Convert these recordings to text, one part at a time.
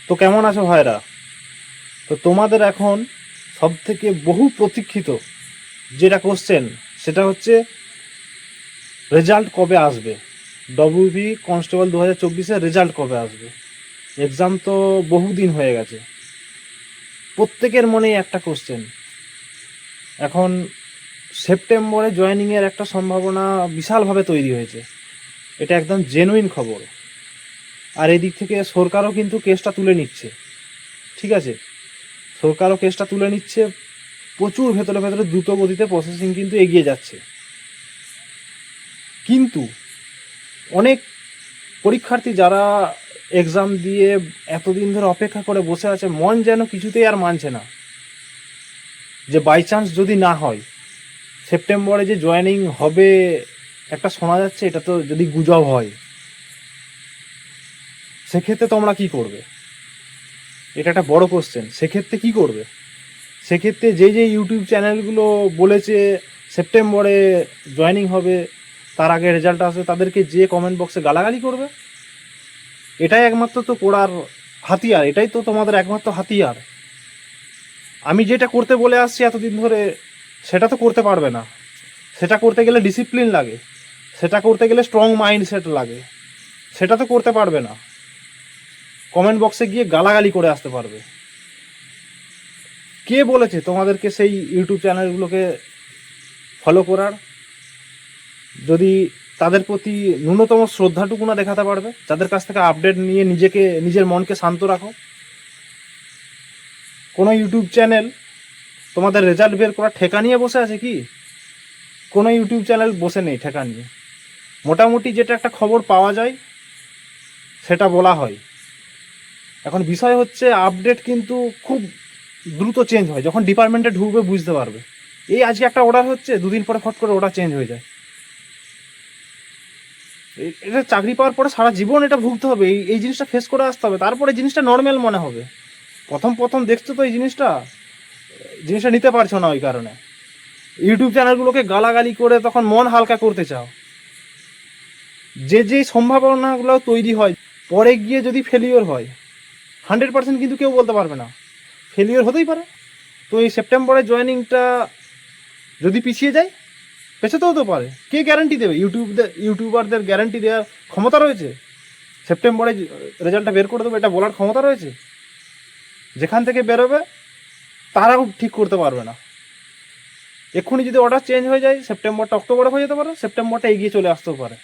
তো কেমন আছো ভাইরা? তো তোমাদের এখন সব থেকে বহু প্রতীক্ষিত যেটা কোশ্চেন, সেটা হচ্ছে রেজাল্ট কবে আসবে। ডব্লিউবি কনস্টেবল 2024-এর রেজাল্ট কবে আসবে? এক্সাম তো বহুদিন হয়ে গেছে। প্রত্যেকের মনেই একটা কোশ্চেন। এখন সেপ্টেম্বরে জয়েনিংয়ের একটা সম্ভাবনা বিশালভাবে তৈরি হয়েছে, এটা একদম জেনুইন খবর। আর এদিক থেকে সরকারও কিন্তু কেসটা তুলে নিচ্ছে, ঠিক আছে? সরকারও কেসটা তুলে নিচ্ছে, প্রচুর ভেতরে ভেতরে দ্রুত গতিতে প্রসেসিং কিন্তু এগিয়ে যাচ্ছে। কিন্তু অনেক পরীক্ষার্থী যারা এক্সাম দিয়ে এতদিন ধরে অপেক্ষা করে বসে আছে, মন যেন কিছুতেই আর মানছে না যে বাই চান্স যদি না হয়, সেপ্টেম্বরে যে জয়েনিং হবে একটা শোনা যাচ্ছে, এটা তো যদি গুজব হয়, সেক্ষেত্রে তোমরা কি করবে? এটা একটা বড় কোশ্চেন। সেক্ষেত্রে কি করবে? সেক্ষেত্রে যে যে ইউটিউব চ্যানেলগুলো বলেছে সেপ্টেম্বরে জয়েনিং হবে, তার আগে রেজাল্ট আসবে, তাদেরকে যে কমেন্ট বক্সে গালাগালি করবে, এটাই একমাত্র তো পড়ার হাতিয়ার, এটাই তো তোমাদের একমাত্র হাতিয়ার। আমি যেটা করতে বলে আসছি এতদিন ধরে, সেটা তো করতে পারবে না। সেটা করতে গেলে ডিসিপ্লিন লাগে, সেটা করতে গেলে স্ট্রং মাইন্ডসেট লাগে, সেটা তো করতে পারবে না। কমেন্ট বক্সে গিয়ে গালাগালি করে আসতে পারবে। কে বলেছে তোমাদেরকে সেই ইউটিউব চ্যানেলগুলোকে ফলো করার? যদি তাদের প্রতি ন্যূনতম শ্রদ্ধাটুকু না দেখাতে পারবে, যাদের কাছ থেকে আপডেট নিয়ে নিজের মনকে শান্ত রাখো। কোনো ইউটিউব চ্যানেল তোমাদের রেজাল্ট বের করা ঠেকা নিয়ে বসে আছে কি? কোনো ইউটিউব চ্যানেল বসে নেই ঠেকা নিয়ে। মোটামুটি যেটা একটা খবর পাওয়া যায় সেটা বলা হয়। এখন বিষয় হচ্ছে আপডেট কিন্তু খুব দ্রুত চেঞ্জ হয়, যখন ডিপার্টমেন্টে ঢুকবে বুঝতে পারবে। এই আজকে একটা অর্ডার হচ্ছে, দুদিন পরে ফট করে ওটা চেঞ্জ হয়ে যায়। এটা চাকরি পাওয়ার পরে সারা জীবন এটা ভুগতে হবে, এই জিনিসটা ফেস করে আসতে হবে, তারপরে জিনিসটা নর্মাল মনে হবে। প্রথম প্রথম দেখছো তো এই জিনিসটা নিতে পারছো না, ওই কারণে ইউটিউব চ্যানেলগুলোকে গালাগালি করে তখন মন হালকা করতে চাও। যে সম্ভাবনাগুলো তৈরি হয়, পরে গিয়ে যদি ফেলিওর হয়, 100% কিন্তু কেউ বলতে পারবে না, ফেলিওর হতেই পারে। তো এই সেপ্টেম্বরে জয়েনিংটা যদি পিছিয়ে যায়, পেছাতেও তো পারে। কে গ্যারান্টি দেবে? ইউটিউবারদের গ্যারান্টি দেওয়ার ক্ষমতা রয়েছে? সেপ্টেম্বরে রেজাল্টটা বের করে দেবো এটা বলার ক্ষমতা রয়েছে? যেখান থেকে বেরোবে তারাও ঠিক করতে পারবে না। এক্ষুনি যদি অর্ডার চেঞ্জ হয়ে যায়, সেপ্টেম্বরটা অক্টোবরে হয়ে যেতে পারে, সেপ্টেম্বরটা এগিয়ে চলে আসতেও পারে।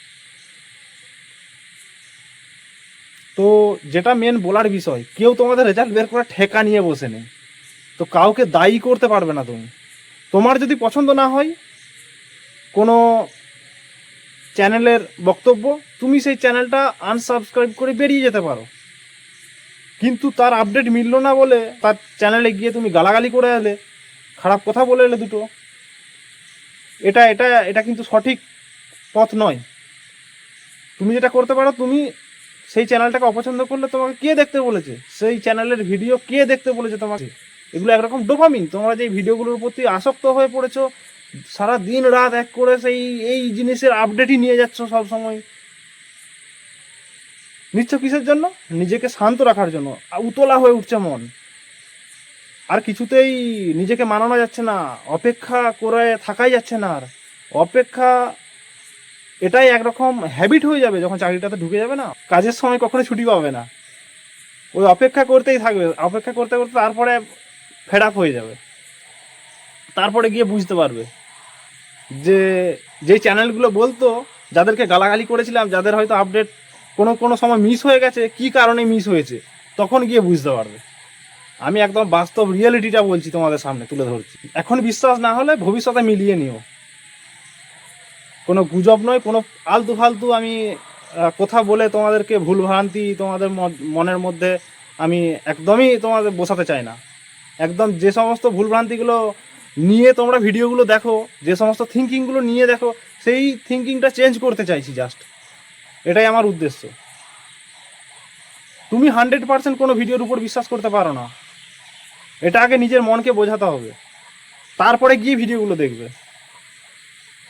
তো যেটা মেন বলার বিষয়, কেউ তোমাদের রেজাল্ট বের করা ঠেকা নিয়ে বসে নেই, তো কাউকে দায়ী করতে পারবে না তুমি। তোমার যদি পছন্দ না হয় কোনো চ্যানেলের বক্তব্য, তুমি সেই চ্যানেলটা আনসাবস্ক্রাইব করে বেরিয়ে যেতে পারো। কিন্তু তার আপডেট মিললো না বলে তার চ্যানেলে গিয়ে তুমি গালাগালি করে এলে, খারাপ কথা বলে এলে দুটো, এটা এটা এটা কিন্তু সঠিক পথ নয়। তুমি যেটা করতে পারো, তুমি সেই চ্যানেলটাকে অপছন্দ করলে তোমাকে কে দেখতে বলেছে, সেই চ্যানেলের ভিডিও কে দেখতে বলেছে তোমাকে? এগুলো একরকম ডোপামিন। তোমরা যে ভিডিওগুলোর প্রতি আসক্ত হয়ে পড়েছো, সারা দিন রাত এক করে এই জিনিসের আপডেটই নিয়ে যাচ্ছ সব সময়। নিচ্ছ কিসের জন্য? নিজেকে শান্ত রাখার জন্য। উতলা হয়ে উঠছে মন, আর কিছুতেই নিজেকে মানানো যাচ্ছে না, অপেক্ষা করে থাকাই যাচ্ছে না আর। অপেক্ষা এটাই একরকম হ্যাবিট হয়ে যাবে, যখন চাকরিটাতে ঢুকে যাবে না, কাজের সময় কখনো ছুটি পাবে না, ওই অপেক্ষা করতেই থাকবে। অপেক্ষা করতে করতে তারপরে ফেড আপ হয়ে যাবে। তারপরে গিয়ে বুঝতে পারবে যে যেই চ্যানেলগুলো বলতো, যাদেরকে গালাগালি করেছিলাম, যাদের হয়তো আপডেট কোনো কোনো সময় মিস হয়ে গেছে, কি কারণে মিস হয়েছে, তখন গিয়ে বুঝতে পারবে। আমি একদম বাস্তব রিয়েলিটিটা বলছি, তোমাদের সামনে তুলে ধরছি। এখন বিশ্বাস না হলে ভবিষ্যতে মিলিয়ে নিও। কোনো গুজব নয়, কোনো আলতু ফালতু আমি কথা বলে তোমাদেরকে ভুলভ্রান্তি তোমাদের মনের মধ্যে আমি একদমই তোমাদের বসাতে চাই না। একদম যে সমস্ত ভুলভ্রান্তিগুলো নিয়ে তোমরা ভিডিওগুলো দেখো, যে সমস্ত থিঙ্কিংগুলো নিয়ে দেখো, সেই থিঙ্কিংটা চেঞ্জ করতে চাইছি জাস্ট, এটাই আমার উদ্দেশ্য। তুমি 100% কোনো ভিডিওর উপর বিশ্বাস করতে পারো না, এটা আগে নিজের মনকে বোঝাতে হবে, তারপরে গিয়ে ভিডিওগুলো দেখবে।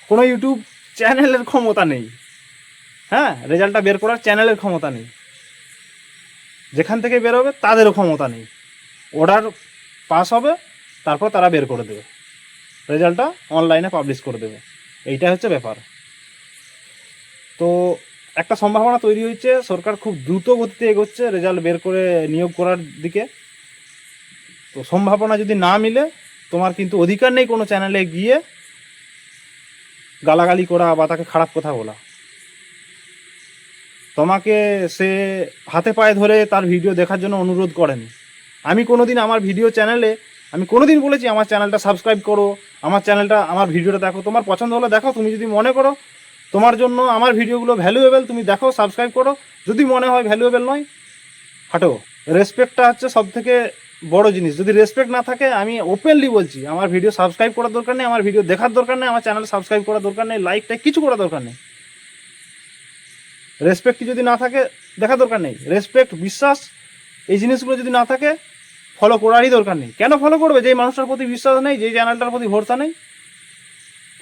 কোনো ইউটিউব চ্যানেলের ক্ষমতা নেই, হ্যাঁ, রেজাল্টটা বের করার চ্যানেলের ক্ষমতা নেই। যেখান থেকে বেরোবে তাদেরও ক্ষমতা নেই, অর্ডার পাস হবে তারপর তারা বের করে দেবে, রেজাল্টটা অনলাইনে পাবলিশ করে দেবে। এইটা হচ্ছে ব্যাপার। তো একটা সম্ভাবনা তৈরি হয়েছে, সরকার খুব দ্রুত গতিতে এগোচ্ছে রেজাল্ট বের করে নিয়োগ করার দিকে। তো সম্ভাবনা যদি না মিলে, তোমার কিন্তু অধিকার নেই কোনো চ্যানেলে গিয়ে গালাগালি করা বা তাকে খারাপ কথা বলা। তোমাকে সে হাতে পায়ে ধরে তার ভিডিও দেখার জন্য অনুরোধ করেনি। আমি কোনোদিন আমার ভিডিও চ্যানেলে আমি কোনোদিন বলেছি আমার চ্যানেলটা সাবস্ক্রাইব করো, আমার চ্যানেলটা, আমার ভিডিওটা দেখো, তোমার পছন্দ হলে দেখো, তুমি যদি মনে করো তোমার জন্য আমার ভিডিওগুলো ভ্যালুয়েবল তুমি দেখো, সাবস্ক্রাইব করো, যদি মনে হয় ভ্যালুয়েবল নয় হাঁটো। রেসপেক্টটা হচ্ছে সব থেকে বড় জিনিস। যদি রেসপেক্ট না থাকে, আমি ওপেনলি বলছি, আমার ভিডিও সাবস্ক্রাইব করার দরকার নেই, আমার ভিডিও দেখার দরকার নেই, আমার চ্যানেল সাবস্ক্রাইব করার দরকার নেই, লাইকটা কিছু করার দরকার নেই। রেসপেক্ট যদি না থাকে দেখার দরকার নেই। রেসপেক্ট, বিশ্বাস, এই জিনিসগুলো যদি না থাকে ফলো করারই দরকার নেই। কেন ফলো করবে? যেই মানুষটার প্রতি বিশ্বাস নেই, যেই চ্যানেলটার প্রতি ভরসা নেই,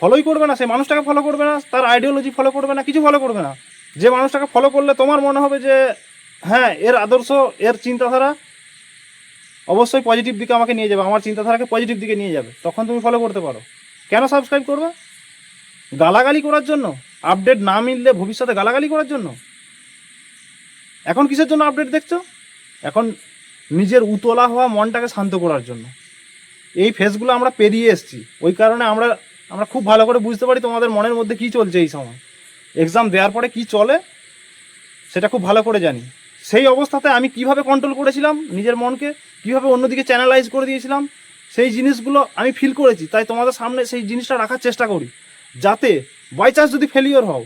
ফলোই করবে না। সেই মানুষটাকে ফলো করবে না, তার আইডিওলজি ফলো করবে না, কিছু ফলো করবে না। যে মানুষটাকে ফলো করলে তোমার মনে হবে যে হ্যাঁ, এর আদর্শ, এর চিন্তাধারা অবশ্যই পজিটিভ দিকে আমাকে নিয়ে যাবে, আমার চিন্তাধারাকে পজিটিভ দিকে নিয়ে যাবে, তখন তুমি ফলো করতে পারো। কেন সাবস্ক্রাইব করবে? গালাগালি করার জন্য? আপডেট না মিললে ভবিষ্যতে গালাগালি করার জন্য? এখন কিসের জন্য আপডেট দেখছো? এখন নিজের উতলা হওয়া মনটাকে শান্ত করার জন্য। এই ফেজগুলো আমরা পেরিয়ে এসেছি, ওই কারণে আমরা খুব ভালো করে বুঝতে পারি তোমাদের মনের মধ্যে কী চলছে এই সময়। এক্সাম দেওয়ার পরে কি চলে সেটা খুব ভালো করে জানি। সেই অবস্থাতে আমি কিভাবে কন্ট্রোল করেছিলাম নিজের মনকে, কিভাবে অন্যদিকে চ্যানেলাইজ করে দিয়েছিলাম, সেই জিনিসগুলো আমি ফিল করেছি। তাই তোমাদের সামনে সেই জিনিসটা রাখার চেষ্টা করি, যাতে বাই চান্স যদি ফেলিওর হও,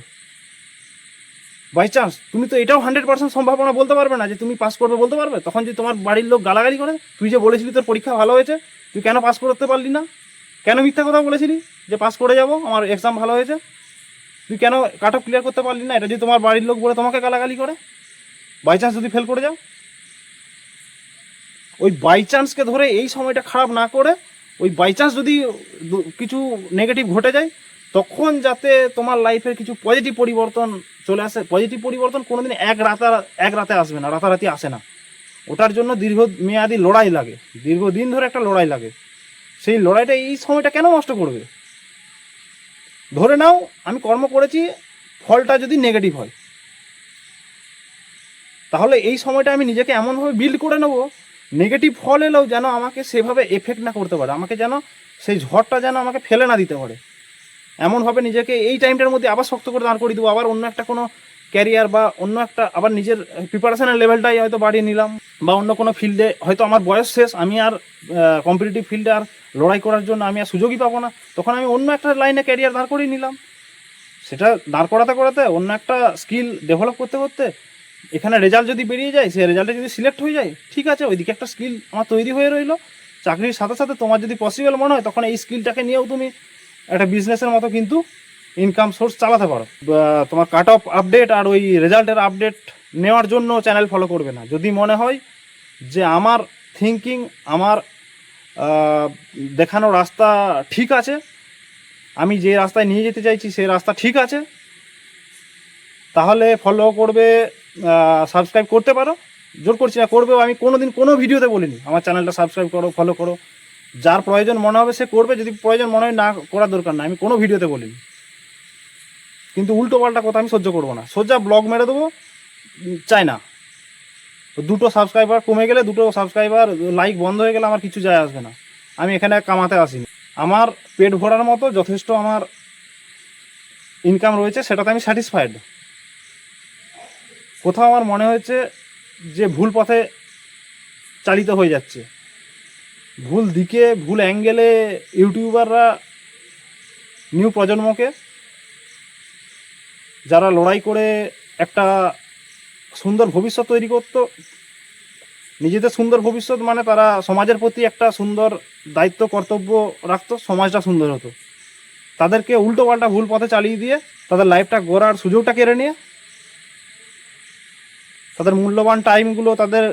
বাই চান্স, তুমি তো এটাও 100% সম্ভাবনা বলতে পারবে না যে তুমি পাস করবে, বলতে পারবে? তখন যদি তোমার বাড়ির লোক গালাগালি করে, তুই যে বলেছিলি তোর পরীক্ষা ভালো হয়েছে, তুই কেন পাস করতে পারলি না? কেন মিথ্যা কথা বলেছিলি যে পাস করে যাব, আমার এক্সাম ভালো হয়েছে, তুই কেন কাট অফ ক্লিয়ার করতে পারলি না? এটা যদি তোমার বাড়ির লোক বলে তোমাকে গালাগালি করে, বাই চান্স যদি ফেল করে যাও, ওই বাই চান্সকে ধরে এই সময়টা খারাপ না করে, ওই বাই চান্স যদি কিছু নেগেটিভ ঘটে যায়, তখন যাতে তোমার লাইফের কিছু পজিটিভ পরিবর্তন চলে আসে। পজিটিভ পরিবর্তন কোনোদিন এক রাতে আসবে না, রাতারাতি আসে না। ওটার জন্য দীর্ঘমেয়াদী লড়াই লাগে, দীর্ঘদিন ধরে একটা লড়াই লাগে। সেই লড়াইটা এই সময়টা কেন নষ্ট করবে? ধরে নাও আমি কর্ম করেছি, ফলটা যদি নেগেটিভ হয়, তাহলে এই সময়টা আমি নিজেকে এমনভাবে বিল্ড করে নেবো, নেগেটিভ ফল এলেও যেন আমাকে সেভাবে এফেক্ট না করতে পারে, আমাকে যেন সেই ঝড়টা যেন আমাকে ফেলে না দিতে পারে। এমনভাবে নিজেকে এই টাইমটার মধ্যে আবার শক্ত করে দাঁড় করিয়ে দেবো, আবার অন্য একটা কোনো ক্যারিয়ার বা অন্য একটা আবার নিজের প্রিপারেশনের লেভেলটাই হয়তো বাড়িয়ে নিলাম, বা অন্য কোনো ফিল্ডে হয়তো আমার বয়স শেষ, আমি আর কম্পিটিটিভ ফিল্ডে আর লড়াই করার জন্য আমি আর সুযোগই পাবো না, তখন আমি অন্য একটা লাইনে ক্যারিয়ার দাঁড় করিয়ে নিলাম। সেটা দাঁড় করাতে অন্য একটা স্কিল ডেভেলপ করতে করতে এখানে রেজাল্ট যদি বেরিয়ে যায়, সেই রেজাল্টে যদি সিলেক্ট হয়ে যায়, ঠিক আছে, ওইদিকে একটা স্কিল আমার তৈরি হয়ে রইলো। চাকরির সাথে সাথে তোমার যদি পসিবল মনে হয়, তখন এই স্কিলটাকে নিয়েও তুমি একটা বিজনেসের মতো কিন্তু ইনকাম সোর্স চালাতে পারো। তোমার কাট অফ আপডেট আর ওই রেজাল্টের আপডেট নেওয়ার জন্য চ্যানেল ফলো করবে না। যদি মনে হয় যে আমার থিঙ্কিং, আমার দেখানো রাস্তা ঠিক আছে, আমি যে রাস্তায় নিয়ে যেতে চাইছি সেই রাস্তা ঠিক আছে, তাহলে ফলো করবে, সাবস্ক্রাইব করতে পারো। জোর করছি না, করবেও। আমি কোনোদিন কোনো ভিডিওতে বলিনি আমার চ্যানেলটা সাবস্ক্রাইব করো, ফলো করো। যার প্রয়োজন মনে হবে সে করবে, যদি প্রয়োজন মনে হয় না করার দরকার না, আমি কোনো ভিডিওতে বলিনি। কিন্তু উল্টো পাল্টা কথা আমি সহ্য করবো না, সোজা ব্লগ মেরে দেবো, চাই না। দুটো সাবস্ক্রাইবার কমে গেলে, দুটো সাবস্ক্রাইবার লাইক বন্ধ হয়ে গেলে আমার কিছু যায় আসবে না। আমি এখানে কামাতে আসিনি, আমার পেট ভরার মতো যথেষ্ট আমার ইনকাম রয়েছে, সেটাতে আমি স্যাটিসফাইড। কোথাও আমার মনে হয়েছে যে ভুল পথে চালিত হয়ে যাচ্ছে, ভুল দিকে, ভুল অ্যাঙ্গেলে ইউটিউবাররা নিউ প্রজন্মকে, যারা লড়াই করে একটা সুন্দর ভবিষ্যৎ তৈরি করতো, নিজেদের সুন্দর ভবিষ্যৎ মানে তারা সমাজের প্রতি একটা সুন্দর দায়িত্ব কর্তব্য রাখতো, সমাজটা সুন্দর হতো, তাদেরকে উল্টো পাল্টা ভুল পথে চালিয়ে দিয়ে তাদের লাইফটা গড়ার সুযোগটা কেড়ে নিয়ে, তাদের মূল্যবান টাইমগুলো তাদের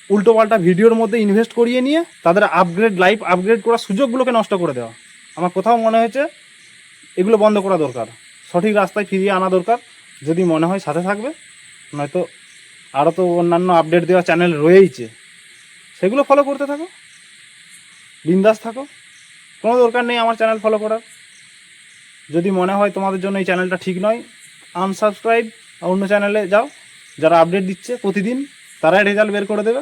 উল্টো পাল্টা ভিডিওর মধ্যে ইনভেস্ট করিয়ে নিয়ে তাদের লাইফ আপগ্রেড করার সুযোগগুলোকে নষ্ট করে দেওয়া। আমার কোথাও মনে হয়েছে এগুলো বন্ধ করা দরকার, সঠিক রাস্তায় ফিরিয়ে আনা দরকার। যদি মনে হয় সাথে থাকবে, নয়তো আরও তো অন্যান্য আপডেট দেওয়া চ্যানেল রয়েইছে, সেগুলো ফলো করতে থাকো, বিন্দাস থাকো, কোনো দরকার নেই আমার চ্যানেল ফলো করার। যদি মনে হয় তোমাদের জন্য এই চ্যানেলটা ঠিক নয়, আনসাবস্ক্রাইব, অন্য চ্যানেলে যাও, যারা আপডেট দিচ্ছে প্রতিদিন তারাই রেজাল্ট বের করে দেবে।